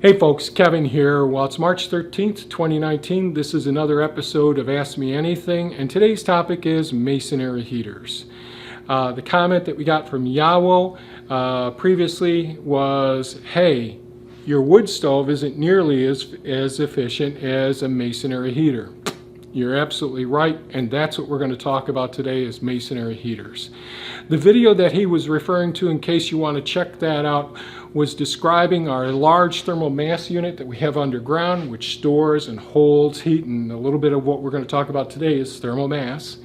Hey folks, Kevin here. Well, it's March 13th, 2019. This is another episode of Ask Me Anything, and today's topic is masonry heaters. The comment that we got from Yawo previously was, hey, your wood stove isn't nearly as efficient as a masonry heater. You're absolutely right, and that's what we're going to talk about today is masonry heaters. The video that he was referring to, in case you want to check that out, was describing our large thermal mass unit that we have underground, which stores and holds heat, and a little bit of what we're going to talk about today is thermal mass.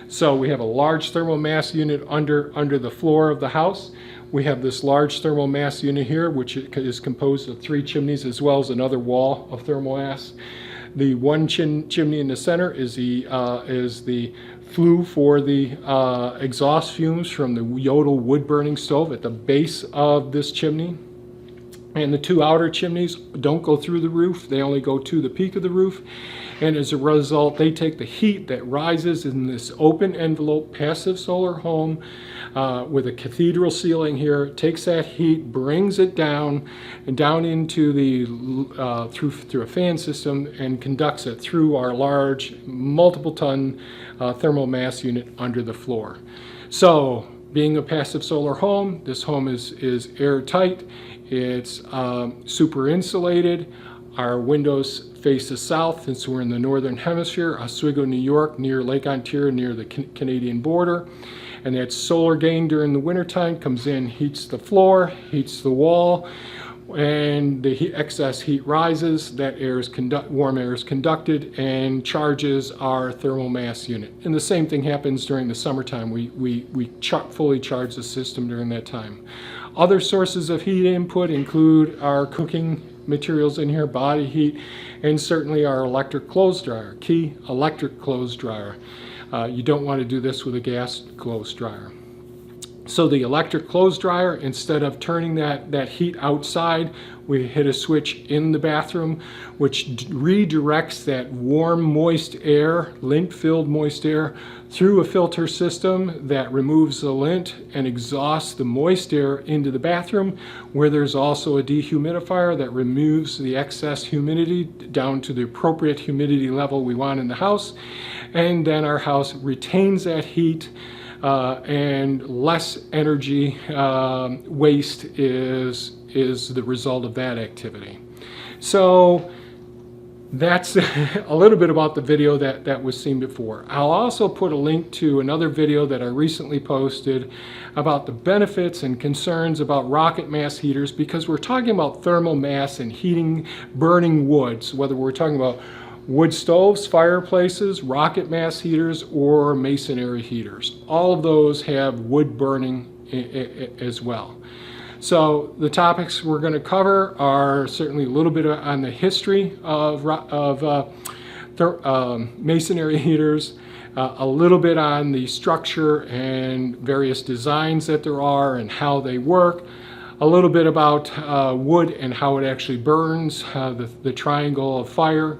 So we have a large thermal mass unit under the floor of the house. We have this large thermal mass unit here, which is composed of 3 chimneys as well as another wall of thermal mass. The one chimney in the center is the flue for the exhaust fumes from the Yodel wood burning stove at the base of this chimney. And the 2 outer chimneys don't go through the roof, they only go to the peak of the roof. And as a result, they take the heat that rises in this open envelope passive solar home with a cathedral ceiling here, takes that heat, brings it down and down into the through a fan system and conducts it through our large multiple ton thermal mass unit under the floor. So being a passive solar home, this home is airtight. It's super insulated. Our windows face the south since we're in the northern hemisphere, Oswego, New York, near Lake Ontario, near the Canadian border. And that solar gain during the wintertime comes in, heats the floor, heats the wall, and the excess heat rises. That warm air is conducted and charges our thermal mass unit. And the same thing happens during the summertime. We fully charge the system during that time. Other sources of heat input include our cooking materials in here, body heat, and certainly our electric clothes dryer, key electric clothes dryer. You don't want to do this with a gas clothes dryer. So the electric clothes dryer, instead of turning that heat outside, we hit a switch in the bathroom, which redirects that warm, moist air, lint-filled moist air, through a filter system that removes the lint and exhausts the moist air into the bathroom, where there's also a dehumidifier that removes the excess humidity down to the appropriate humidity level we want in the house. And then our house retains that heat and less energy waste is the result of that activity. So that's a little bit about the video that was seen before. I'll also put a link to another video that I recently posted about the benefits and concerns about rocket mass heaters, because we're talking about thermal mass and heating burning woods, whether we're talking about wood stoves, fireplaces, rocket mass heaters, or masonry heaters. All of those have wood burning as well. So the topics we're going to cover are certainly a little bit on the history of masonry heaters, a little bit on the structure and various designs that there are and how they work, a little bit about wood and how it actually burns, the triangle of fire,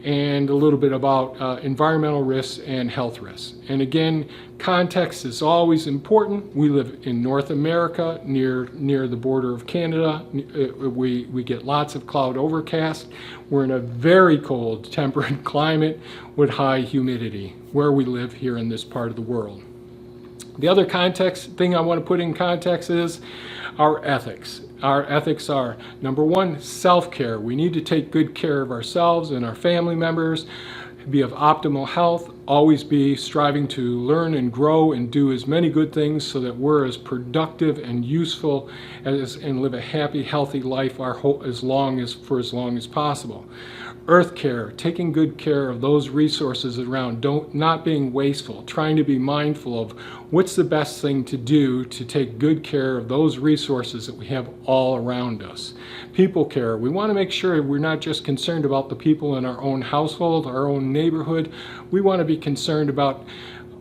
and a little bit about environmental risks and health risks. And again, context is always important. We live in North America, near the border of Canada. We get lots of cloud overcast. We're in a very cold, temperate climate with high humidity, where we live here in this part of the world. The other thing I want to put in context is our ethics. Our ethics are, number one, self-care. We need to take good care of ourselves and our family members, be of optimal health, always be striving to learn and grow and do as many good things so that we're as productive and useful and live a happy, healthy life for as long as possible. Earth care, taking good care of those resources around, not being wasteful, trying to be mindful of what's the best thing to do to take good care of those resources that we have all around us. People care, we want to make sure we're not just concerned about the people in our own household, our own neighborhood. We want to be concerned about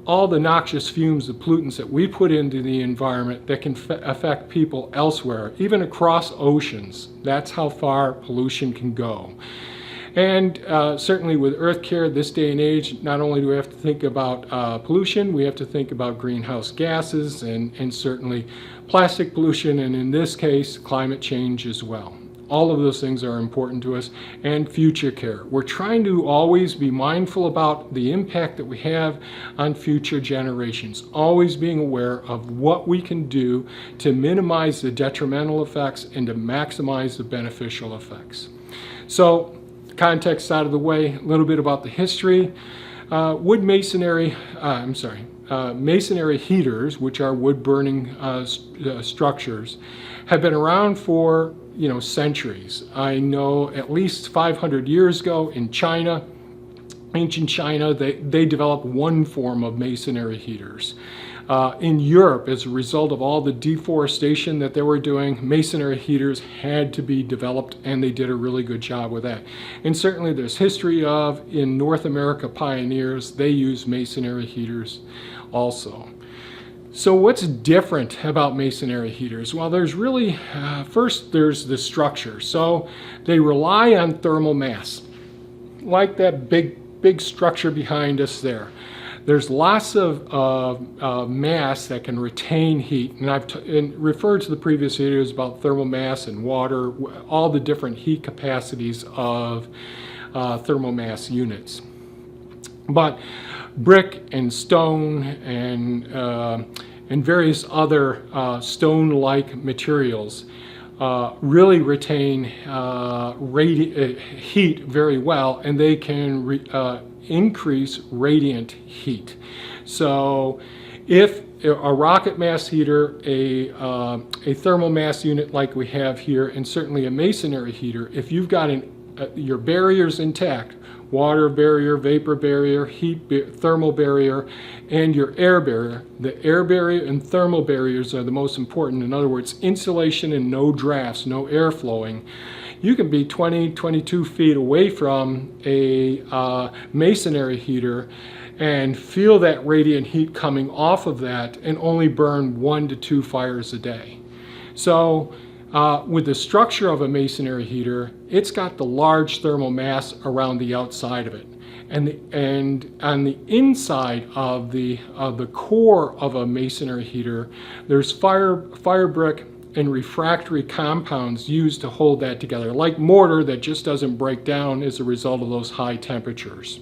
all the noxious fumes, the pollutants that we put into the environment that can affect people elsewhere, even across oceans. That's how far pollution can go. And certainly with earth care, this day and age, not only do we have to think about pollution, we have to think about greenhouse gases and certainly plastic pollution, and in this case, climate change as well. All of those things are important to us, and future care. We're trying to always be mindful about the impact that we have on future generations, always being aware of what we can do to minimize the detrimental effects and to maximize the beneficial effects. So, context out of the way, a little bit about the history. Masonry heaters, which are wood burning structures, have been around for centuries. I know at least 500 years ago in China, ancient China, they developed one form of masonry heaters. In Europe, as a result of all the deforestation that they were doing, masonry heaters had to be developed, and they did a really good job with that. And certainly there's history of, in North America, pioneers, they use masonry heaters also. So what's different about masonry heaters? Well, there's really, first there's the structure. So they rely on thermal mass, like that big structure behind us there. There's lots of mass that can retain heat, and I've referred to the previous videos about thermal mass and water, all the different heat capacities of thermal mass units. But brick and stone and various other stone-like materials really retain heat very well, and they can increase radiant heat. So if a rocket mass heater, a thermal mass unit like we have here, and certainly a masonry heater, if you've got your barriers intact, water barrier, vapor barrier, thermal barrier, and your air barrier. The air barrier and thermal barriers are the most important. In other words, insulation and no drafts, no air flowing. You can be 20, 22 feet away from a masonry heater and feel that radiant heat coming off of that and only burn 1 to 2 fires a day. So with the structure of a masonry heater, it's got the large thermal mass around the outside of it. And on the inside of the core of a masonry heater, there's firebrick and refractory compounds used to hold that together, like mortar that just doesn't break down as a result of those high temperatures.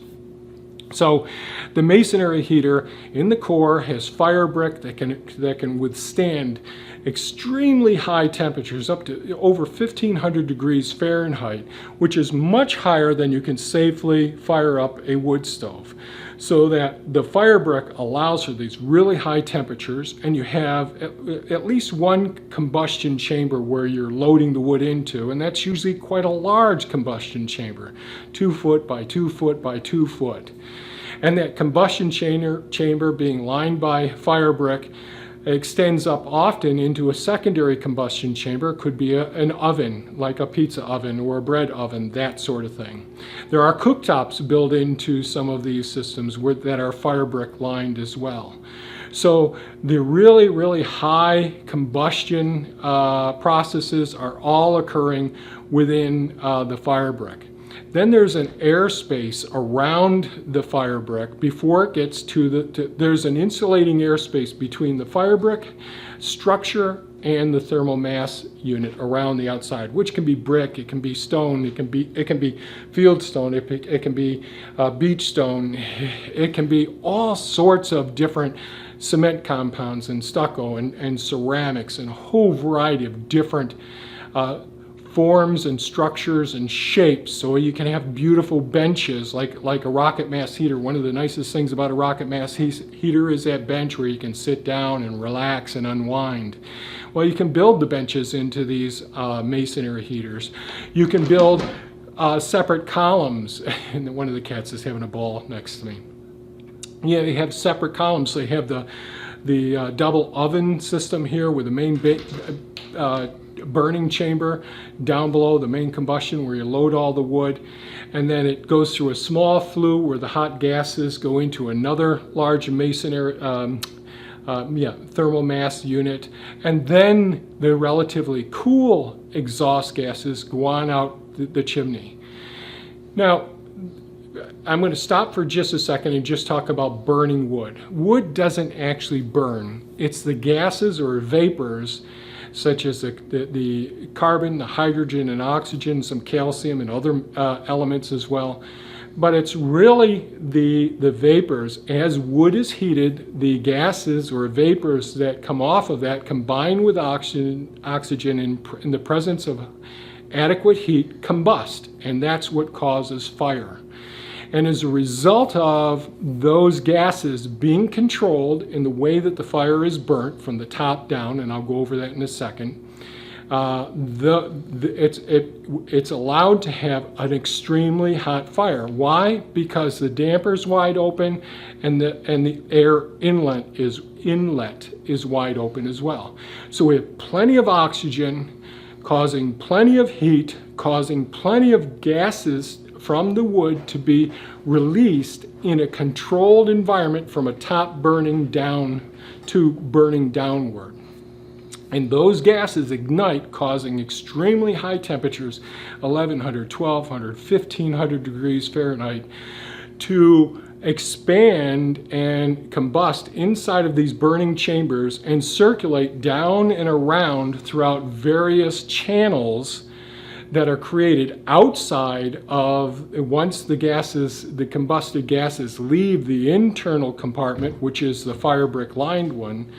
So the masonry heater in the core has firebrick that can withstand extremely high temperatures, up to over 1500 degrees Fahrenheit, which is much higher than you can safely fire up a wood stove. So that the firebrick allows for these really high temperatures, and you have at least one combustion chamber where you're loading the wood into, and that's usually quite a large combustion chamber, 2 foot by 2 foot by 2 foot. And that combustion chamber being lined by firebrick extends up often into a secondary combustion chamber. It could be an oven, like a pizza oven or a bread oven, that sort of thing. There are cooktops built into some of these systems that are firebrick lined as well. So the really, really high combustion processes are all occurring within the firebrick. Then there's an airspace around the firebrick before it gets to there's an insulating airspace between the firebrick structure and the thermal mass unit around the outside, which can be brick, it can be stone, it can be field stone, it can be beach stone, it can be all sorts of different cement compounds and stucco and ceramics and a whole variety of different forms and structures and shapes, so you can have beautiful benches like a rocket mass heater. One of the nicest things about a rocket mass heater is that bench where you can sit down and relax and unwind. Well, you can build the benches into these masonry heaters. You can build separate columns, and one of the cats is having a ball next to me. Yeah, they have separate columns. So you have the double oven system here with the main burning chamber down below, the main combustion where you load all the wood, and then it goes through a small flue where the hot gases go into another large masonry thermal mass unit, and then the relatively cool exhaust gases go on out the chimney. Now I'm going to stop for just a second and just talk about burning wood. Wood doesn't actually burn. It's the gases or vapors such as the carbon, the hydrogen and oxygen, some calcium and other elements as well. But it's really the vapors. As wood is heated, the gases or vapors that come off of that combine with oxygen in the presence of adequate heat combust, and that's what causes fire. And as a result of those gases being controlled in the way that the fire is burnt from the top down, and I'll go over that in a second, it's allowed to have an extremely hot fire. Why? Because the damper's wide open and the air inlet is wide open as well. So we have plenty of oxygen causing plenty of heat, causing plenty of gases from the wood to be released in a controlled environment from a top burning down to burning downward. And those gases ignite, causing extremely high temperatures, 1100, 1200, 1500 degrees Fahrenheit, to expand and combust inside of these burning chambers and circulate down and around throughout various channels that are created outside of, once the combusted gases leave the internal compartment, which is the Firebrick lined one,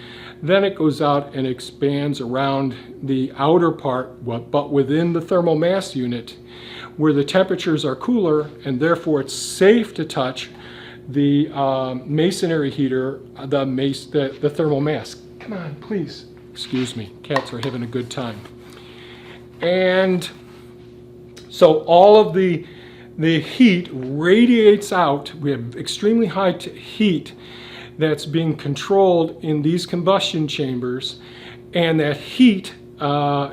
then it goes out and expands around the outer part, but within the thermal mass unit, where the temperatures are cooler, and therefore it's safe to touch the masonry heater, the thermal mass. Come on, please. Excuse me, cats are having a good time. And so all of the heat radiates out. We have extremely high heat that's being controlled in these combustion chambers, and that heat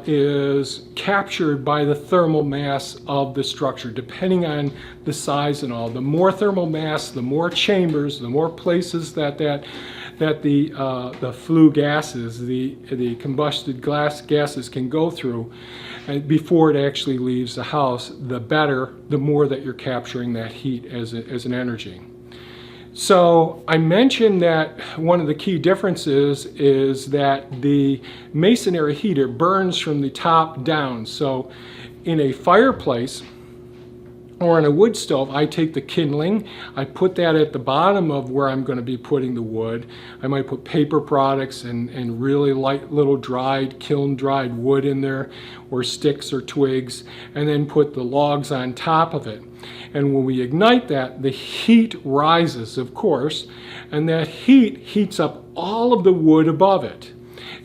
is captured by the thermal mass of the structure, depending on the size and all. The more thermal mass, the more chambers, the more places that the flue gases, the combusted gases can go through before it actually leaves the house, the better, the more that you're capturing that heat as an energy. So I mentioned that one of the key differences is that the masonry heater burns from the top down. So in a fireplace or in a wood stove, I take the kindling, I put that at the bottom of where I'm going to be putting the wood. I might put paper products and really light little kiln dried wood in there, or sticks or twigs, and then put the logs on top of it. And when we ignite that, the heat rises, of course, and that heat heats up all of the wood above it.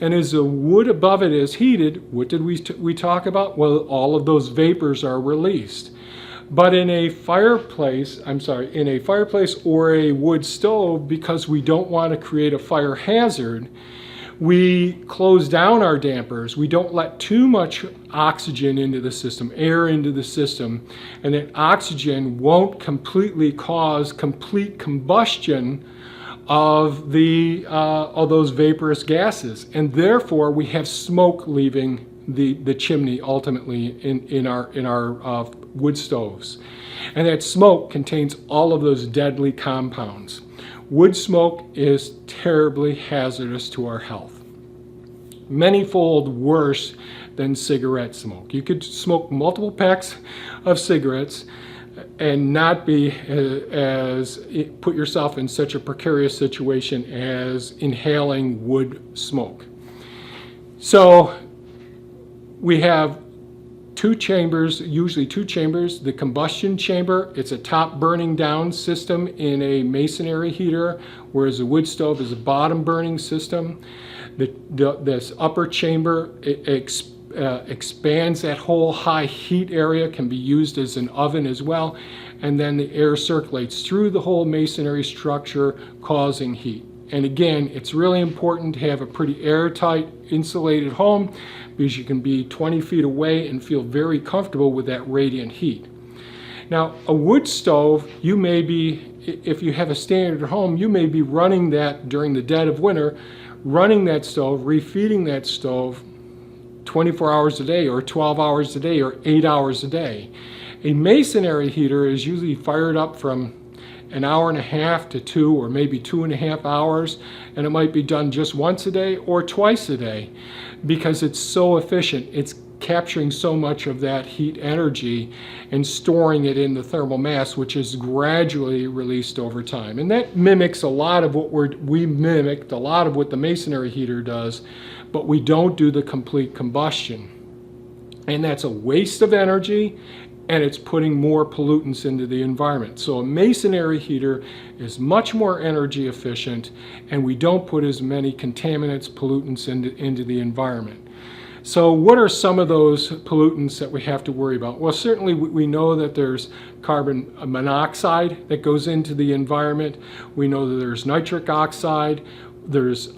And as the wood above it is heated, what did we talk about? Well, all of those vapors are released. But in a fireplace or a wood stove, because we don't want to create a fire hazard, we close down our dampers. We don't let too much oxygen into the system, air into the system, and that oxygen won't completely cause complete combustion of those vaporous gases, and therefore we have smoke leaving the chimney ultimately in our wood stoves. And that smoke contains all of those deadly compounds. Wood smoke is terribly hazardous to our health. Many-fold worse than cigarette smoke. You could smoke multiple packs of cigarettes and not put yourself in such a precarious situation as inhaling wood smoke. So we have two chambers, usually two chambers. The combustion chamber, it's a top burning down system in a masonry heater, whereas a wood stove is a bottom burning system. This upper chamber expands that whole high heat area, can be used as an oven as well, and then the air circulates through the whole masonry structure, causing heat. And again, it's really important to have a pretty airtight, insulated home, because you can be 20 feet away and feel very comfortable with that radiant heat. Now, a wood stove, you may be, if you have a standard home, you may be running that during the dead of winter, running that stove, refeeding that stove 24 hours a day, or 12 hours a day, or 8 hours a day. A masonry heater is usually fired up from an hour and a half to 2 or maybe 2.5 hours, and it might be done just once a day or twice a day because it's so efficient. It's capturing so much of that heat energy and storing it in the thermal mass, which is gradually released over time. And that mimics a lot of what we mimicked a lot of what the masonry heater does, but we don't do the complete combustion. And that's a waste of energy, and it's putting more pollutants into the environment. So a masonry heater is much more energy efficient, and we don't put as many contaminants, pollutants into the environment. So what are some of those pollutants that we have to worry about? Well, certainly we know that there's carbon monoxide that goes into the environment. We know that there's nitric oxide. There's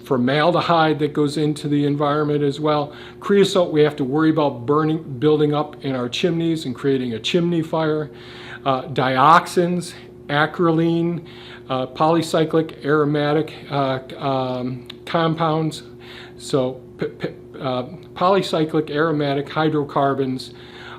formaldehyde that goes into the environment as well. Creosote we have to worry about building up in our chimneys and creating a chimney fire. Dioxins, acrolein, polycyclic aromatic compounds. So polycyclic aromatic hydrocarbons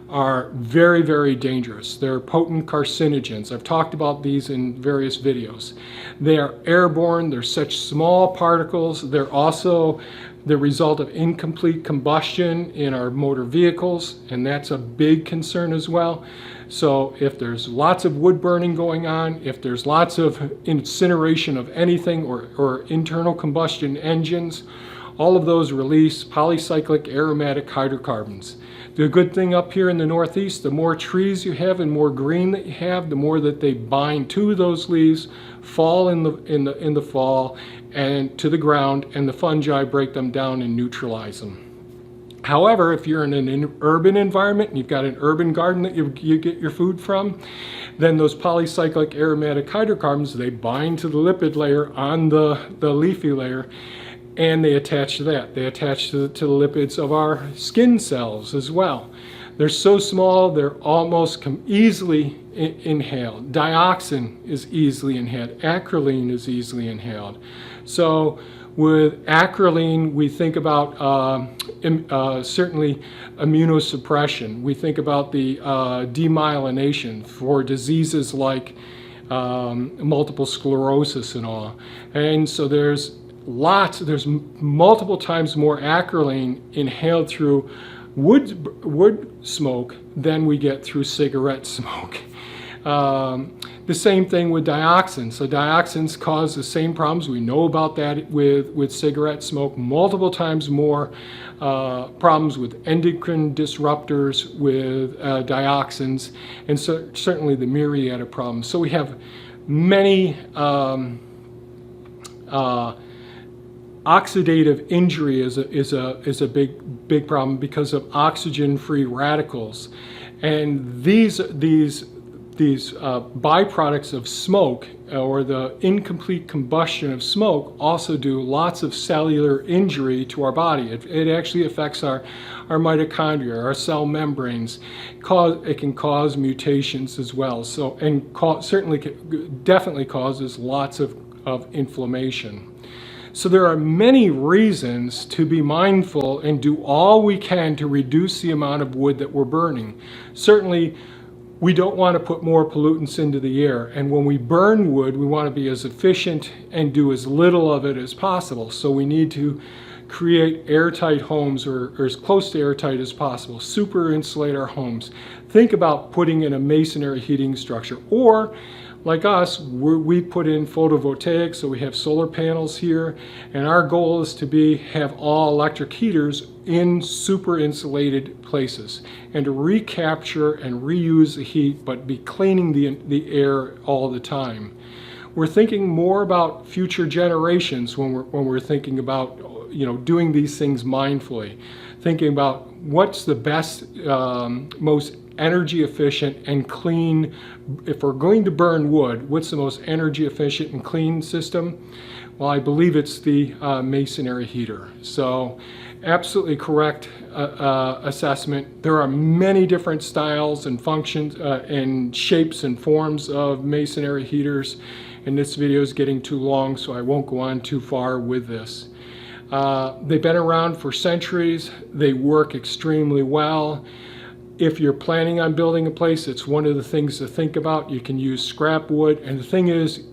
are very, very dangerous. They're potent carcinogens. I've talked about these in various videos. They are airborne. They're such small particles. They're also the result of incomplete combustion in our motor vehicles, and that's a big concern as well. So if there's lots of wood burning going on, if there's lots of incineration of anything or internal combustion engines, all of those release polycyclic aromatic hydrocarbons. The good thing up here in the Northeast, the more trees you have and more green that you have, the more that they bind to those leaves, fall in the fall and to the ground, and the fungi break them down and neutralize them. However, if you're in an urban environment and you've got an urban garden that you get your food from, then those polycyclic aromatic hydrocarbons, they bind to the lipid layer on the leafy layer, and they attach to that. They attach to the lipids of our skin cells as well. They're so small, they're almost easily inhaled. Dioxin is easily inhaled. Acrolein is easily inhaled. So with acrolein, we think about certainly immunosuppression. We think about the demyelination for diseases like multiple sclerosis and all. And so there's multiple times more acrolein inhaled through wood smoke than we get through cigarette smoke. The same thing with dioxins. So dioxins cause the same problems. We know about that with cigarette smoke. Multiple times more problems with endocrine disruptors with dioxins, and so certainly the myriad of problems. So we have many oxidative injury is a big problem because of oxygen-free radicals, and these byproducts of smoke, or the incomplete combustion of smoke, also do lots of cellular injury to our body. It actually affects our mitochondria, our cell membranes. It can cause mutations as well. So, and definitely causes lots of inflammation. So there are many reasons to be mindful and do all we can to reduce the amount of wood that we're burning. Certainly, we don't want to put more pollutants into the air, and when we burn wood, we want to be as efficient and do as little of it as possible. So we need to create airtight homes, or as close to airtight as possible, super insulate our homes. Think about putting in a masonry heating structure, or like us, we put in photovoltaics, so we have solar panels here, and our goal is to have all electric heaters in super insulated places, and to recapture and reuse the heat, but be cleaning the air all the time. We're thinking more about future generations when we're thinking about doing these things mindfully, thinking about what's the best, most energy efficient and clean. If we're going to burn wood, what's the most energy efficient and clean system? Well, I believe it's the masonry heater. So absolutely correct assessment. There are many different styles and functions and shapes and forms of masonry heaters, and this video is getting too long, so I won't go on too far with this. They've been around for centuries. They work extremely well. If you're planning on building a place, it's one of the things to think about. You can use scrap wood, and the thing is,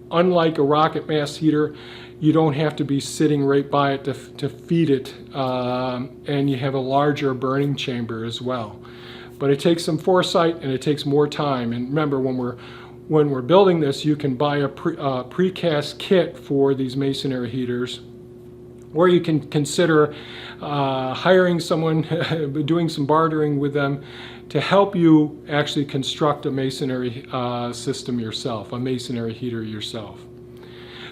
unlike a rocket mass heater, you don't have to be sitting right by it to feed it, and you have a larger burning chamber as well. But it takes some foresight and it takes more time. And remember, when we're building this, you can buy a precast kit for these masonry heaters, or you can consider hiring someone, doing some bartering with them to help you actually construct a masonry system yourself, a masonry heater yourself.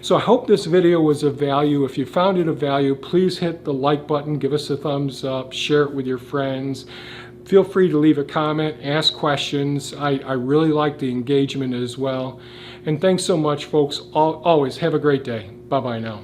So I hope this video was of value. If you found it of value, please hit the like button, give us a thumbs up, share it with your friends. Feel free to leave a comment, ask questions. I really like the engagement as well. And thanks so much, folks. Always have a great day. Bye-bye now.